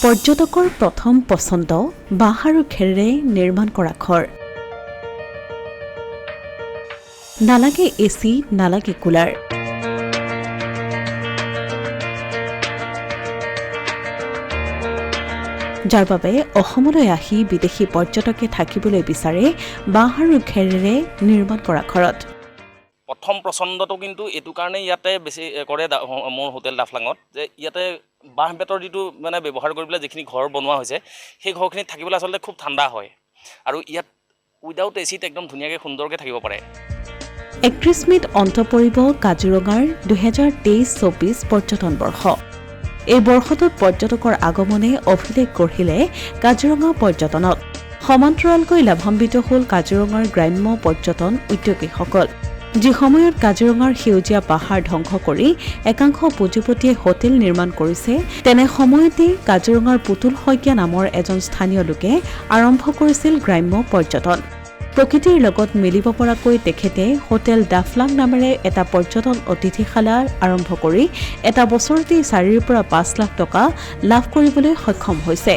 পৰ্যটকৰ প্ৰথম পছন্দ বাঁহ আৰু খেৰেৰে নিৰ্মাণ কৰা ঘৰ। নালাগে এচি, নালাগে কুলাৰ। যাৰ বাবে অসমলৈ আহি বিদেশী পৰ্যটকে থাকিবলৈ বিচাৰে বাঁহ আৰু খেৰেৰে নিৰ্মাণ কৰা ঘৰত। প্ৰথম পছন্দটো কিন্তু এইটো কাৰণে ইয়াতে বেছি কৰে মোৰ হোটেল ডাফলাঙত, যে ইয়াতে বাঁহ বেতৰ যিটো মানে ব্যৱহাৰ কৰি পেলাই যিখিনি ঘৰ বনোৱা হৈছে, সেই ঘৰখিনিত থাকিবলৈ আচলতে খুব ঠাণ্ডা হয় আৰু ইয়াত উইদাউট এচিত একদম ধুনীয়াকৈ সুন্দৰকৈ থাকিব পাৰে। 31 মে'ত অন্ত পৰিব কাজিৰঙাৰ 2023-24 পৰ্যটন বৰ্ষ। এই বৰ্ষটোত পৰ্যটকৰ আগমনে অভিলেখ গঢ়িলে কাজিৰঙা পৰ্যটনত। সমান্তৰালকৈ লাভান্বিত হ'ল কাজিৰঙাৰ গ্ৰাম্য পৰ্যটন উদ্যোগীসকল। যি সময়ত কাজিৰঙাৰ সেউজীয়া পাহাৰ ধ্বংস কৰি একাংশ পুঁজিপতিয়ে হোটেল নিৰ্মাণ কৰিছে, তেনে সময়তে কাজিৰঙাৰ পুতুল শইকীয়া নামৰ এজন স্থানীয় লোকে আৰম্ভ কৰিছিল গ্ৰাম্য পৰ্যটন। প্ৰকৃতিৰ লগত মিলিব পৰাকৈ তেখেতে হোটেল ডাফলাং নামেৰে এটা পৰ্যটন অতিথিশালা আৰম্ভ কৰি এটা বছৰতেই 4 পৰা 5 লাখ টকা লাভ কৰিবলৈ সক্ষম হৈছে।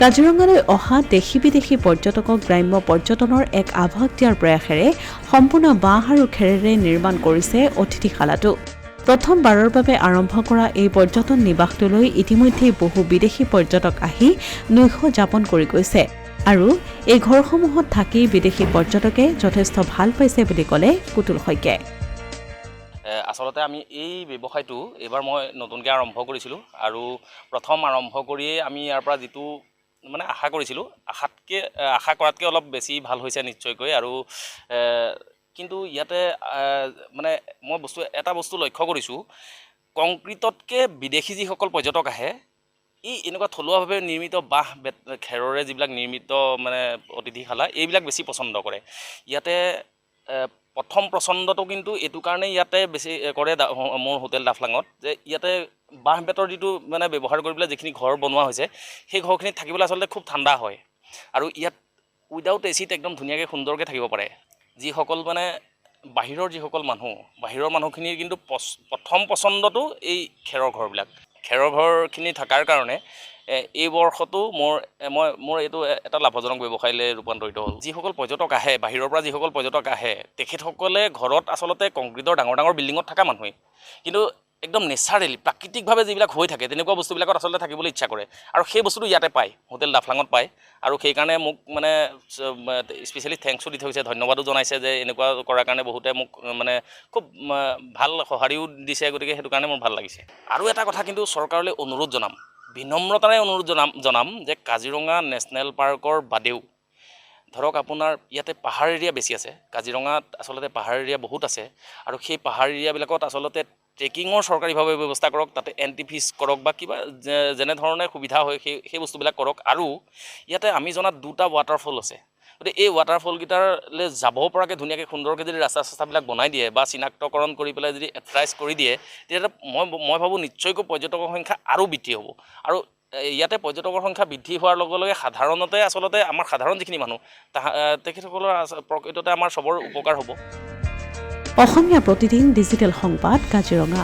কাজিৰঙালৈ অহা দেশী বিদেশী পৰ্যটকক গ্ৰাম্য পৰ্যটনৰ এক আভাস দিয়াৰ প্ৰয়াসেৰে সম্পূৰ্ণ বাঁহ আৰু খেৰেৰে নিৰ্মাণ কৰিছে অতিথিশালাটো। প্ৰথমবাৰৰ বাবে আৰম্ভ কৰা এই পৰ্যটন নিবাসটোলৈ ইতিমধ্যে বহু বিদেশী পৰ্যটক আহি নৈশ যাপন কৰি গৈছে আৰু এই ঘৰসমূহত থাকি বিদেশী পৰ্যটকে যথেষ্ট ভাল পাইছে বুলি ক'লে পুতুল শইকীয়াই। আচলতে আমি এই ব্যৱসায়টো এইবাৰ মই নতুনকৈ আৰম্ভ কৰিছিলোঁ আৰু প্ৰথম আৰম্ভ কৰিয়েই আমি ইয়াৰ পৰা যিটো মানে আশা কৰিছিলোঁ, আশা কৰাতকৈ অলপ বেছি ভাল হৈছে নিশ্চয়কৈ। আৰু কিন্তু ইয়াতে মানে মই এটা বস্তু লক্ষ্য কৰিছোঁ, কংক্ৰিটতকৈ বিদেশী যিসকল পৰ্যটক আহে, এনেকুৱা থলুৱাভাৱে নিৰ্মিত বাঁহ খেৰৰে যিবিলাক নিৰ্মিত মানে অতিথিশালা, এইবিলাক বেছি পচন্দ কৰে। ইয়াতে প্ৰথম পচন্দটো কিন্তু এইটো কাৰণে ইয়াতে বেছি কৰে মোৰ হোটেল ডাফলাঙত, যে ইয়াতে বাঁহ বেতৰ যিটো মানে ব্যৱহাৰ কৰি পেলাই যিখিনি ঘৰ বনোৱা হৈছে, সেই ঘৰখিনিত থাকিবলৈ আচলতে খুব ঠাণ্ডা হয় আৰু ইয়াত উইদাউট এচিত একদম ধুনীয়াকৈ সুন্দৰকৈ থাকিব পাৰে। যিসকল মানে বাহিৰৰ মানুহখিনিৰ কিন্তু প্ৰথম পচন্দটো এই খেৰৰ ঘৰবিলাক। খেৰৰ ঘৰখিনি থকাৰ কাৰণে এই বৰ্ষটো মোৰ এইটো এটা লাভজনক ব্যৱসায়লৈ ৰূপান্তৰিত হ'ল। যিসকল পৰ্যটক আহে, বাহিৰৰ পৰা যিসকল পৰ্যটক আহে, তেখেতসকলে ঘৰত আচলতে কংক্ৰিটৰ ডাঙৰ ডাঙৰ বিল্ডিঙত থকা মানুহেই, কিন্তু একদম নেচাৰেলি প্ৰাকৃতিকভাৱে যিবিলাক হৈ থাকে তেনেকুৱা বস্তুবিলাকত আচলতে থাকিবলৈ ইচ্ছা কৰে আৰু সেই বস্তুটো ইয়াতে পায়, হোটেল ডাফলাঙত পায়। আৰু সেইকাৰণে মোক মানে স্পেচিয়েলি থেংকছো দি থৈছে, ধন্যবাদো জনাইছে যে এনেকুৱা কৰাৰ কাৰণে বহুতে মোক মানে খুব ভাল সঁহাৰিও দিছে। গতিকে সেইটো কাৰণে মোৰ ভাল লাগিছে। আৰু এটা কথা কিন্তু চৰকাৰলৈ অনুৰোধ জনাম, বিনম্ৰতাৰে অনুৰোধ জনাম যে কাজিৰঙা নেশ্যনেল পাৰ্কৰ বাদেও ধৰক আপোনাৰ ইয়াতে পাহাৰ এৰিয়া বেছি আছে। কাজিৰঙাত আচলতে পাহাৰ এৰিয়া বহুত আছে আৰু সেই পাহাৰ এৰিয়াবিলাকত আচলতে ট্ৰেকিঙৰ চৰকাৰীভাৱে ব্যৱস্থা কৰক, তাতে এণ্ট্ৰি ফিজ কৰক বা কিবা যেনেধৰণে সুবিধা হয় সেই বস্তুবিলাক কৰক। আৰু ইয়াতে আমি জনাত 2টা ৱাটাৰফল আছে। গতিকে এই ৱাটাৰফলকেইটালৈ যাব পৰাকৈ ধুনীয়াকৈ সুন্দৰকৈ যদি ৰাস্তাবিলাক বনাই দিয়ে বা চিনাক্তকৰণ কৰি পেলাই যদি এথৰাইজ কৰি দিয়ে, তেতিয়াহ'লে মই ভাবোঁ নিশ্চয়কৈ পৰ্যটকৰ সংখ্যা আৰু বৃদ্ধি হ'ব। আৰু ইয়াতে পৰ্যটকৰ সংখ্যা বৃদ্ধি হোৱাৰ লগে লগে সাধাৰণতে আচলতে আমাৰ সাধাৰণ যিখিনি মানুহ তেখেতসকলৰ প্ৰকৃততে আমাৰ চবৰ উপকাৰ হ'ব। অসমীয়া প্ৰতিদিন ডিজিটেল সংবাদ, কাজিৰঙা।